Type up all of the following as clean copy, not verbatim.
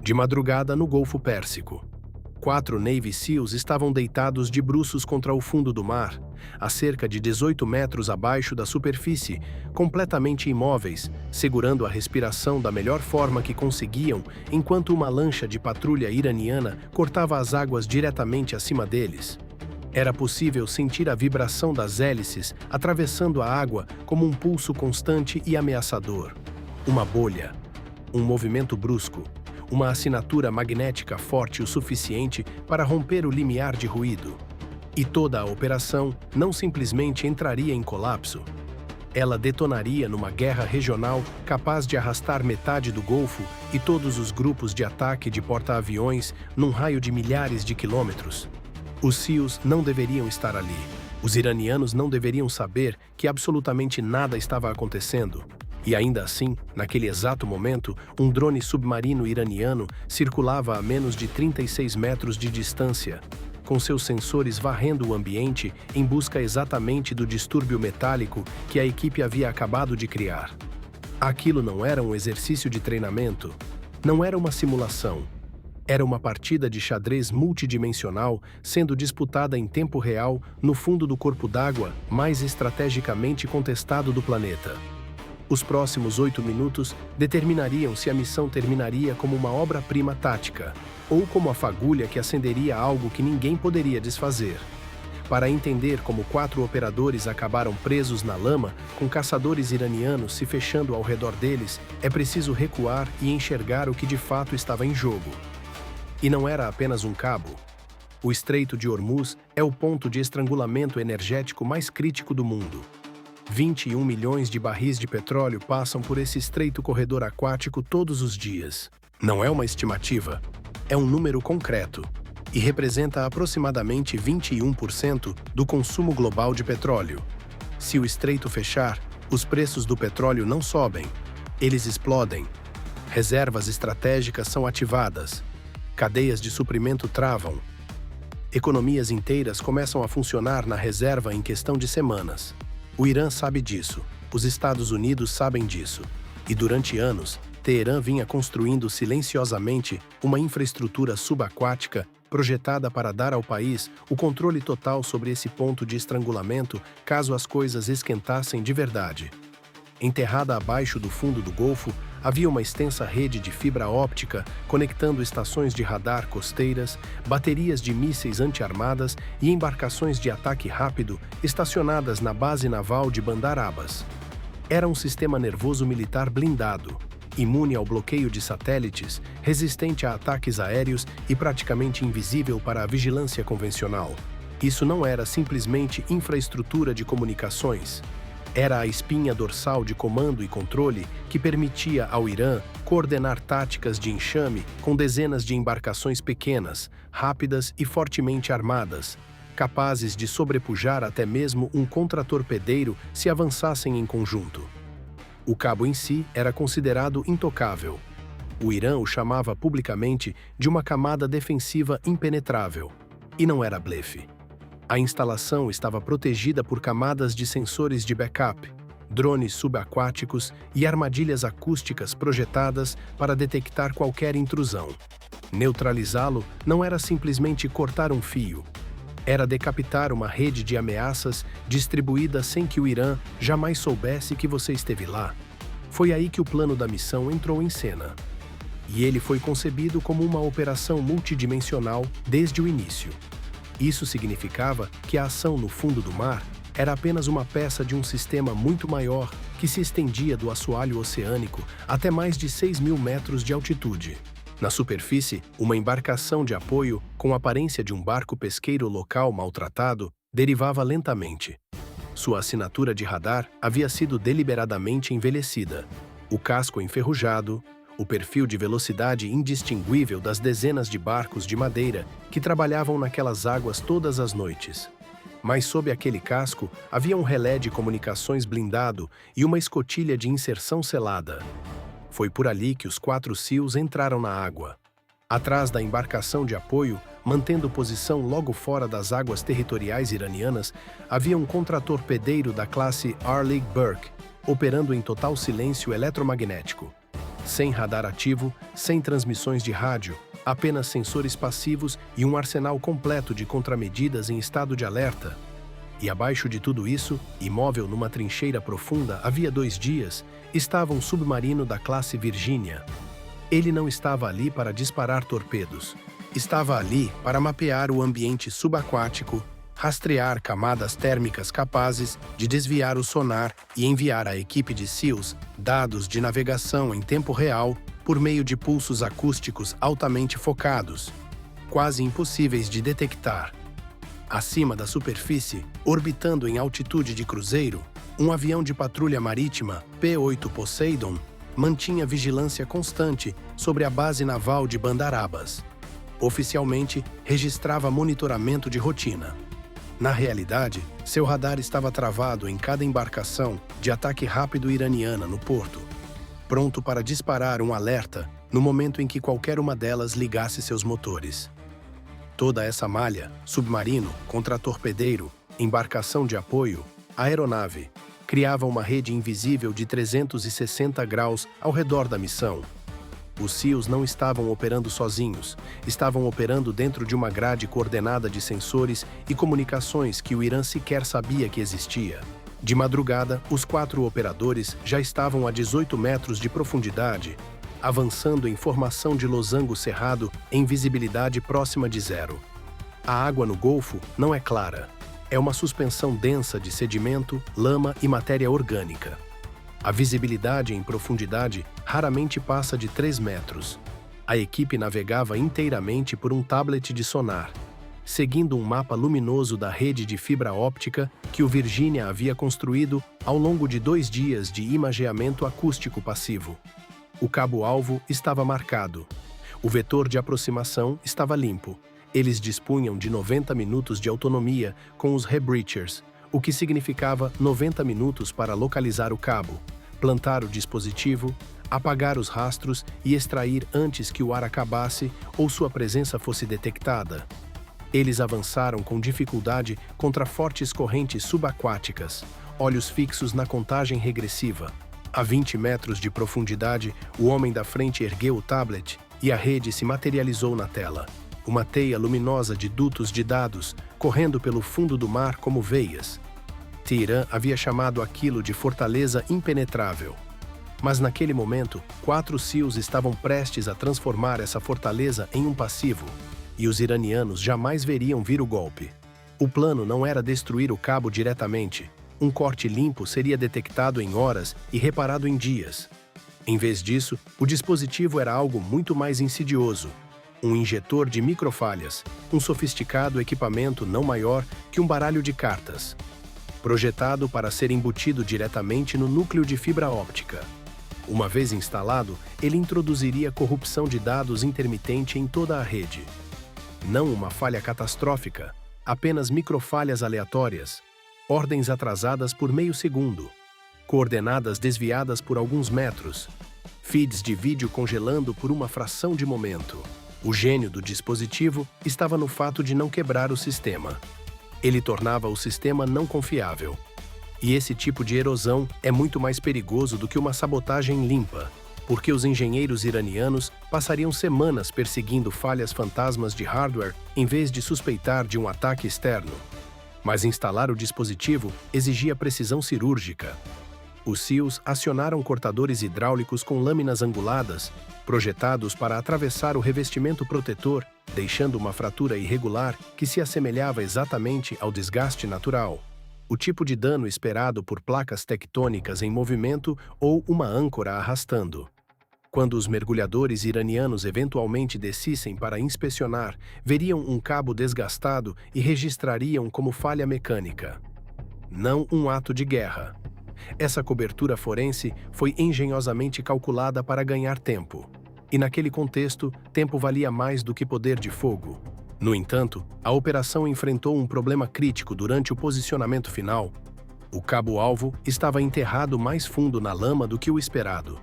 De madrugada, no Golfo Pérsico, 4 Navy SEALs estavam deitados de bruços contra o fundo do mar, a cerca de 18 metros abaixo da superfície, completamente imóveis, segurando a respiração da melhor forma que conseguiam, enquanto uma lancha de patrulha iraniana cortava as águas diretamente acima deles. Era possível sentir a vibração das hélices atravessando a água como um pulso constante e ameaçador. Uma bolha, um movimento brusco, uma assinatura magnética forte o suficiente para romper o limiar de ruído. E toda a operação não simplesmente entraria em colapso. Ela detonaria numa guerra regional capaz de arrastar metade do Golfo e todos os grupos de ataque de porta-aviões num raio de milhares de quilômetros. Os SEALs não deveriam estar ali. Os iranianos não deveriam saber que absolutamente nada estava acontecendo. E ainda assim, naquele exato momento, um drone submarino iraniano circulava a menos de 36 metros de distância, com seus sensores varrendo o ambiente em busca exatamente do distúrbio metálico que a equipe havia acabado de criar. Aquilo não era um exercício de treinamento, não era uma simulação. Era uma partida de xadrez multidimensional sendo disputada em tempo real no fundo do corpo d'água mais estrategicamente contestado do planeta. Os próximos 8 minutos determinariam se a missão terminaria como uma obra-prima tática, ou como a fagulha que acenderia algo que ninguém poderia desfazer. Para entender como 4 operadores acabaram presos na lama, com caçadores iranianos se fechando ao redor deles, é preciso recuar e enxergar o que de fato estava em jogo. E não era apenas um cabo. O Estreito de Hormuz é o ponto de estrangulamento energético mais crítico do mundo. 21 milhões de barris de petróleo passam por esse estreito corredor aquático todos os dias. Não é uma estimativa, é um número concreto e representa aproximadamente 21% do consumo global de petróleo. Se o estreito fechar, os preços do petróleo não sobem, eles explodem. Reservas estratégicas são ativadas, cadeias de suprimento travam. Economias inteiras começam a funcionar na reserva em questão de semanas. O Irã sabe disso, os Estados Unidos sabem disso, e durante anos, Teherã vinha construindo silenciosamente uma infraestrutura subaquática projetada para dar ao país o controle total sobre esse ponto de estrangulamento caso as coisas esquentassem de verdade. Enterrada abaixo do fundo do Golfo, havia uma extensa rede de fibra óptica conectando estações de radar costeiras, baterias de mísseis antiarmadas e embarcações de ataque rápido estacionadas na base naval de Bandar Abbas. Era um sistema nervoso militar blindado, imune ao bloqueio de satélites, resistente a ataques aéreos e praticamente invisível para a vigilância convencional. Isso não era simplesmente infraestrutura de comunicações. Era a espinha dorsal de comando e controle que permitia ao Irã coordenar táticas de enxame com dezenas de embarcações pequenas, rápidas e fortemente armadas, capazes de sobrepujar até mesmo um contratorpedeiro se avançassem em conjunto. O cabo em si era considerado intocável. O Irã o chamava publicamente de uma camada defensiva impenetrável. E não era blefe. A instalação estava protegida por camadas de sensores de backup, drones subaquáticos e armadilhas acústicas projetadas para detectar qualquer intrusão. Neutralizá-lo não era simplesmente cortar um fio. Era decapitar uma rede de ameaças distribuída sem que o Irã jamais soubesse que você esteve lá. Foi aí que o plano da missão entrou em cena. E ele foi concebido como uma operação multidimensional desde o início. Isso significava que a ação no fundo do mar era apenas uma peça de um sistema muito maior que se estendia do assoalho oceânico até mais de 6.000 metros de altitude. Na superfície, uma embarcação de apoio, com a aparência de um barco pesqueiro local maltratado, derivava lentamente. Sua assinatura de radar havia sido deliberadamente envelhecida. O casco enferrujado, o perfil de velocidade indistinguível das dezenas de barcos de madeira que trabalhavam naquelas águas todas as noites. Mas sob aquele casco havia um relé de comunicações blindado e uma escotilha de inserção selada. Foi por ali que os 4 SEALs entraram na água. Atrás da embarcação de apoio, mantendo posição logo fora das águas territoriais iranianas, havia um contratorpedeiro da classe Arleigh Burke, operando em total silêncio eletromagnético. sem radar ativo, sem transmissões de rádio, apenas sensores passivos e um arsenal completo de contramedidas em estado de alerta. E abaixo de tudo isso, imóvel numa trincheira profunda havia 2 dias, estava um submarino da classe Virginia. Ele não estava ali para disparar torpedos. Estava ali para mapear o ambiente subaquático, rastrear camadas térmicas capazes de desviar o sonar e enviar à equipe de SEALs dados de navegação em tempo real por meio de pulsos acústicos altamente focados, quase impossíveis de detectar. Acima da superfície, orbitando em altitude de cruzeiro, um avião de patrulha marítima P-8 Poseidon mantinha vigilância constante sobre a base naval de Bandarabas. Oficialmente, registrava monitoramento de rotina. Na realidade, seu radar estava travado em cada embarcação de ataque rápido iraniana no porto, pronto para disparar um alerta no momento em que qualquer uma delas ligasse seus motores. Toda essa malha, submarino, contratorpedeiro, embarcação de apoio, aeronave, criava uma rede invisível de 360 graus ao redor da missão. Os SEALs não estavam operando sozinhos, estavam operando dentro de uma grade coordenada de sensores e comunicações que o Irã sequer sabia que existia. De madrugada, os 4 operadores já estavam a 18 metros de profundidade, avançando em formação de losango cerrado em visibilidade próxima de zero. A água no Golfo não é clara. É uma suspensão densa de sedimento, lama e matéria orgânica. A visibilidade em profundidade raramente passa de 3 metros. A equipe navegava inteiramente por um tablet de sonar, seguindo um mapa luminoso da rede de fibra óptica que o Virginia havia construído ao longo de 2 dias de imageamento acústico passivo. O cabo-alvo estava marcado. O vetor de aproximação estava limpo. Eles dispunham de 90 minutos de autonomia com os rebreachers, o que significava 90 minutos para localizar o cabo, plantar o dispositivo, apagar os rastros e extrair antes que o ar acabasse ou sua presença fosse detectada. Eles avançaram com dificuldade contra fortes correntes subaquáticas, olhos fixos na contagem regressiva. A 20 metros de profundidade, o homem da frente ergueu o tablet e a rede se materializou na tela. Uma teia luminosa de dutos de dados, correndo pelo fundo do mar como veias. Teherã havia chamado aquilo de fortaleza impenetrável. Mas naquele momento, 4 SEALs estavam prestes a transformar essa fortaleza em um passivo, e os iranianos jamais veriam vir o golpe. O plano não era destruir o cabo diretamente. Um corte limpo seria detectado em horas e reparado em dias. Em vez disso, o dispositivo era algo muito mais insidioso. Um injetor de microfalhas, um sofisticado equipamento não maior que um baralho de cartas, projetado para ser embutido diretamente no núcleo de fibra óptica. Uma vez instalado, ele introduziria corrupção de dados intermitente em toda a rede. Não uma falha catastrófica, apenas microfalhas aleatórias, ordens atrasadas por meio segundo, coordenadas desviadas por alguns metros, feeds de vídeo congelando por uma fração de momento. O gênio do dispositivo estava no fato de não quebrar o sistema. Ele tornava o sistema não confiável. E esse tipo de erosão é muito mais perigoso do que uma sabotagem limpa, porque os engenheiros iranianos passariam semanas perseguindo falhas fantasmas de hardware em vez de suspeitar de um ataque externo. Mas instalar o dispositivo exigia precisão cirúrgica. Os SEALs acionaram cortadores hidráulicos com lâminas anguladas, projetados para atravessar o revestimento protetor, deixando uma fratura irregular que se assemelhava exatamente ao desgaste natural, o tipo de dano esperado por placas tectônicas em movimento ou uma âncora arrastando. Quando os mergulhadores iranianos eventualmente descissem para inspecionar, veriam um cabo desgastado e registrariam como falha mecânica. Não um ato de guerra. Essa cobertura forense foi engenhosamente calculada para ganhar tempo. E naquele contexto, tempo valia mais do que poder de fogo. No entanto, a operação enfrentou um problema crítico durante o posicionamento final. O cabo-alvo estava enterrado mais fundo na lama do que o esperado.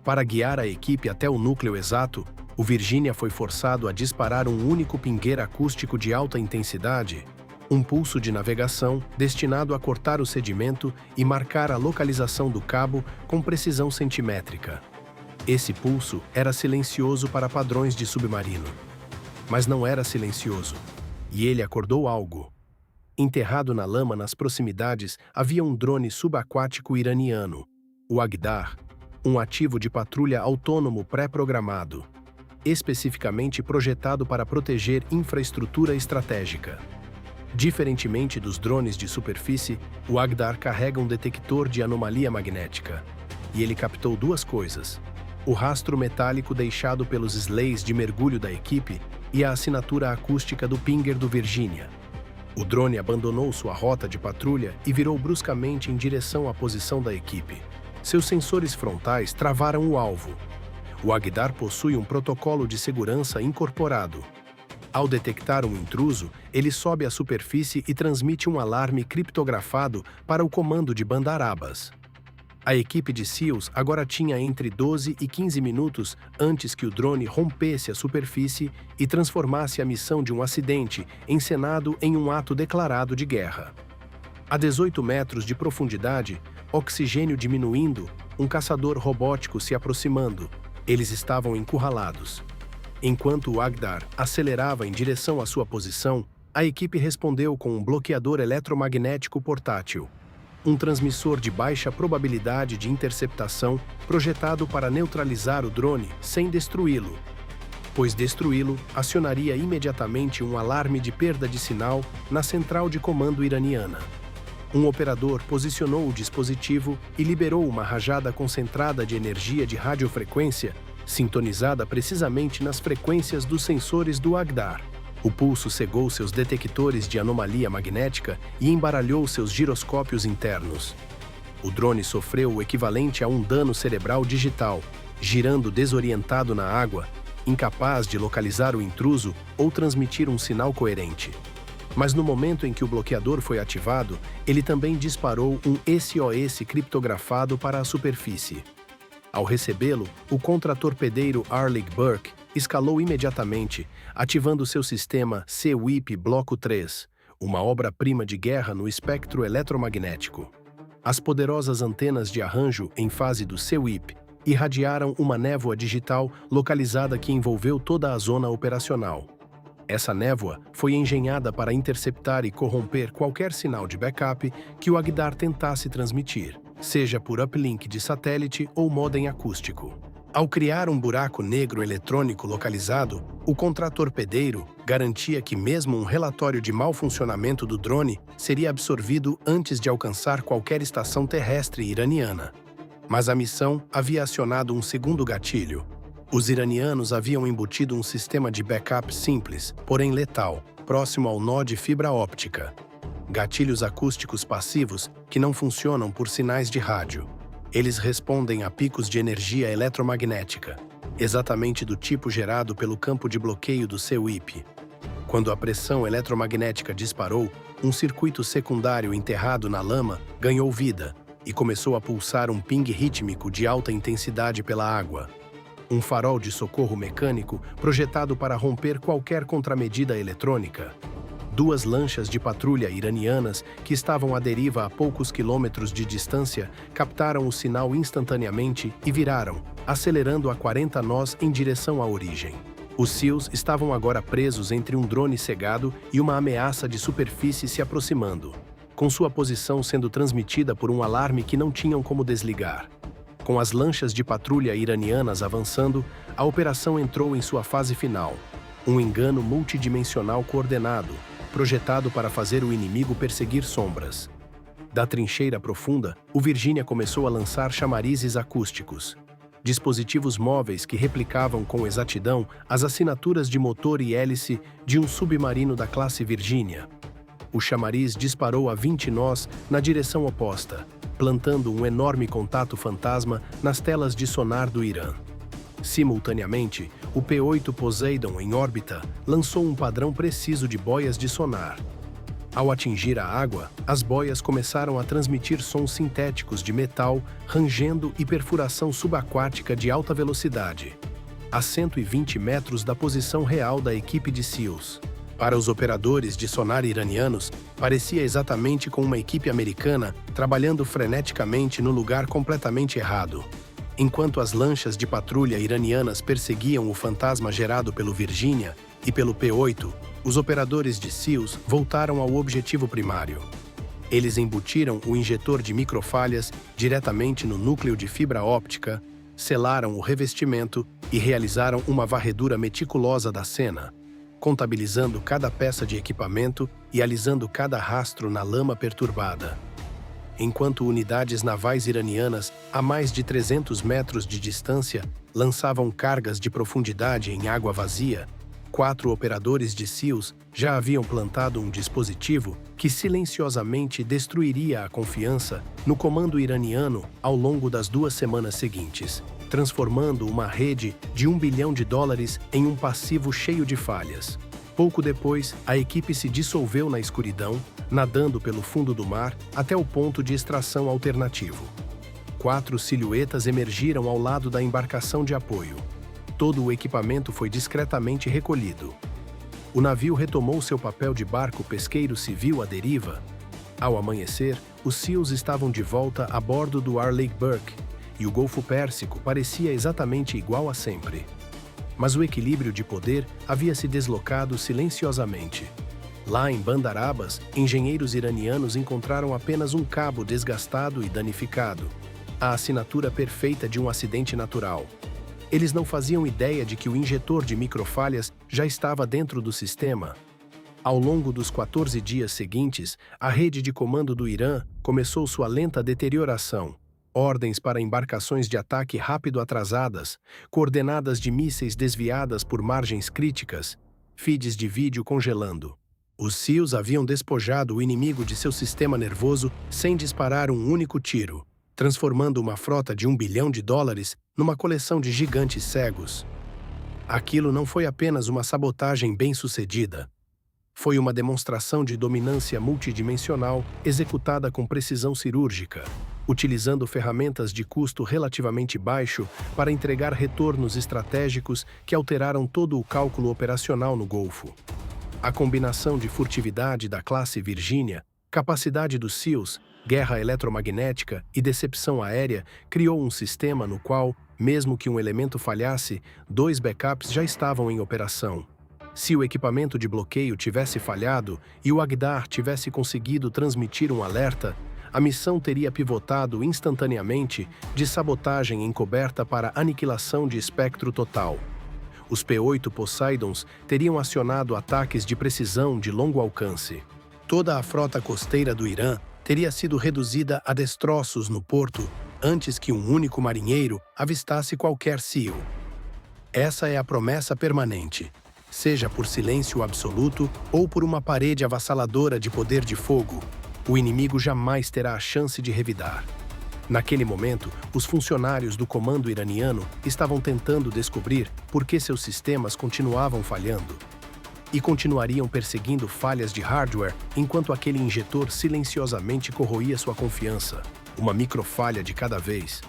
Para guiar a equipe até o núcleo exato, o Virginia foi forçado a disparar um único pingueiro acústico de alta intensidade, um pulso de navegação destinado a cortar o sedimento e marcar a localização do cabo com precisão centimétrica. Esse pulso era silencioso para padrões de submarino. Mas não era silencioso. E ele acordou algo. Enterrado na lama nas proximidades havia um drone subaquático iraniano, o Agdar, um ativo de patrulha autônomo pré-programado, especificamente projetado para proteger infraestrutura estratégica. Diferentemente dos drones de superfície, o Agdar carrega um detector de anomalia magnética. E ele captou duas coisas: o rastro metálico deixado pelos slays de mergulho da equipe e a assinatura acústica do pinger do Virginia. O drone abandonou sua rota de patrulha e virou bruscamente em direção à posição da equipe. Seus sensores frontais travaram o alvo. O Agdar possui um protocolo de segurança incorporado. Ao detectar um intruso, ele sobe à superfície e transmite um alarme criptografado para o comando de Bandarabas. A equipe de SEALs agora tinha entre 12 e 15 minutos antes que o drone rompesse a superfície e transformasse a missão de um acidente encenado em um ato declarado de guerra. A 18 metros de profundidade, oxigênio diminuindo, um caçador robótico se aproximando. Eles estavam encurralados. Enquanto o Agdar acelerava em direção à sua posição, a equipe respondeu com um bloqueador eletromagnético portátil. Um transmissor de baixa probabilidade de interceptação projetado para neutralizar o drone sem destruí-lo, pois destruí-lo acionaria imediatamente um alarme de perda de sinal na central de comando iraniana. Um operador posicionou o dispositivo e liberou uma rajada concentrada de energia de radiofrequência, sintonizada precisamente nas frequências dos sensores do Agdar. O pulso cegou seus detectores de anomalia magnética e embaralhou seus giroscópios internos. O drone sofreu o equivalente a um dano cerebral digital, girando desorientado na água, incapaz de localizar o intruso ou transmitir um sinal coerente. Mas no momento em que o bloqueador foi ativado, ele também disparou um SOS criptografado para a superfície. Ao recebê-lo, o contratorpedeiro Arleigh Burke escalou imediatamente, ativando seu sistema CWIP Bloco 3, uma obra-prima de guerra no espectro eletromagnético. As poderosas antenas de arranjo em fase do CWIP irradiaram uma névoa digital localizada que envolveu toda a zona operacional. Essa névoa foi engenhada para interceptar e corromper qualquer sinal de backup que o Agdar tentasse transmitir, seja por uplink de satélite ou modem acústico. Ao criar um buraco negro eletrônico localizado, o contratorpedeiro garantia que mesmo um relatório de mau funcionamento do drone seria absorvido antes de alcançar qualquer estação terrestre iraniana. Mas a missão havia acionado um segundo gatilho. Os iranianos haviam embutido um sistema de backup simples, porém letal, próximo ao nó de fibra óptica. Gatilhos acústicos passivos que não funcionam por sinais de rádio. Eles respondem a picos de energia eletromagnética, exatamente do tipo gerado pelo campo de bloqueio do CWIP. Quando a pressão eletromagnética disparou, um circuito secundário enterrado na lama ganhou vida e começou a pulsar um ping rítmico de alta intensidade pela água. Um farol de socorro mecânico projetado para romper qualquer contramedida eletrônica. Duas lanchas de patrulha iranianas que estavam à deriva a poucos quilômetros de distância captaram o sinal instantaneamente e viraram, acelerando a 40 nós em direção à origem. Os SEALs estavam agora presos entre um drone cegado e uma ameaça de superfície se aproximando, com sua posição sendo transmitida por um alarme que não tinham como desligar. Com as lanchas de patrulha iranianas avançando, a operação entrou em sua fase final. Um engano multidimensional coordenado, projetado para fazer o inimigo perseguir sombras. Da trincheira profunda, o Virginia começou a lançar chamarizes acústicos, dispositivos móveis que replicavam com exatidão as assinaturas de motor e hélice de um submarino da classe Virginia. O chamariz disparou a 20 nós na direção oposta, plantando um enorme contato fantasma nas telas de sonar do Irã. Simultaneamente, o P-8 Poseidon em órbita lançou um padrão preciso de boias de sonar. Ao atingir a água, as boias começaram a transmitir sons sintéticos de metal, rangendo e perfuração subaquática de alta velocidade, a 120 metros da posição real da equipe de SEALs. Para os operadores de sonar iranianos, parecia exatamente com uma equipe americana trabalhando freneticamente no lugar completamente errado. Enquanto as lanchas de patrulha iranianas perseguiam o fantasma gerado pelo Virginia e pelo P-8, os operadores de SEALs voltaram ao objetivo primário. Eles embutiram o injetor de microfalhas diretamente no núcleo de fibra óptica, selaram o revestimento e realizaram uma varredura meticulosa da cena, contabilizando cada peça de equipamento e alisando cada rastro na lama perturbada. Enquanto unidades navais iranianas, a mais de 300 metros de distância, lançavam cargas de profundidade em água vazia, 4 operadores de SEALs já haviam plantado um dispositivo que silenciosamente destruiria a confiança no comando iraniano ao longo das 2 semanas seguintes, transformando uma rede de $1 bilhão em um passivo cheio de falhas. Pouco depois, a equipe se dissolveu na escuridão, nadando pelo fundo do mar até o ponto de extração alternativo. 4 silhuetas emergiram ao lado da embarcação de apoio. Todo o equipamento foi discretamente recolhido. O navio retomou seu papel de barco pesqueiro civil à deriva. Ao amanhecer, os SEALs estavam de volta a bordo do Arleigh Burke, e o Golfo Pérsico parecia exatamente igual a sempre. Mas o equilíbrio de poder havia se deslocado silenciosamente. Lá em Bandar Abbas, engenheiros iranianos encontraram apenas um cabo desgastado e danificado, a assinatura perfeita de um acidente natural. Eles não faziam ideia de que o injetor de microfalhas já estava dentro do sistema. Ao longo dos 14 dias seguintes, a rede de comando do Irã começou sua lenta deterioração. Ordens para embarcações de ataque rápido atrasadas, coordenadas de mísseis desviadas por margens críticas, feeds de vídeo congelando. Os SEALs haviam despojado o inimigo de seu sistema nervoso sem disparar um único tiro, transformando uma frota de $1 bilhão numa coleção de gigantes cegos. Aquilo não foi apenas uma sabotagem bem-sucedida. Foi uma demonstração de dominância multidimensional executada com precisão cirúrgica, utilizando ferramentas de custo relativamente baixo para entregar retornos estratégicos que alteraram todo o cálculo operacional no Golfo. A combinação de furtividade da classe Virginia, capacidade dos SEALs, guerra eletromagnética e decepção aérea criou um sistema no qual, mesmo que um elemento falhasse, 2 backups já estavam em operação. Se o equipamento de bloqueio tivesse falhado e o Agdar tivesse conseguido transmitir um alerta, a missão teria pivotado instantaneamente de sabotagem encoberta para aniquilação de espectro total. Os P-8 Poseidons teriam acionado ataques de precisão de longo alcance. Toda a frota costeira do Irã teria sido reduzida a destroços no porto antes que um único marinheiro avistasse qualquer SEAL. Essa é a promessa permanente, seja por silêncio absoluto ou por uma parede avassaladora de poder de fogo. O inimigo jamais terá a chance de revidar. Naquele momento, os funcionários do comando iraniano estavam tentando descobrir por que seus sistemas continuavam falhando. E continuariam perseguindo falhas de hardware enquanto aquele injetor silenciosamente corroía sua confiança, uma microfalha de cada vez.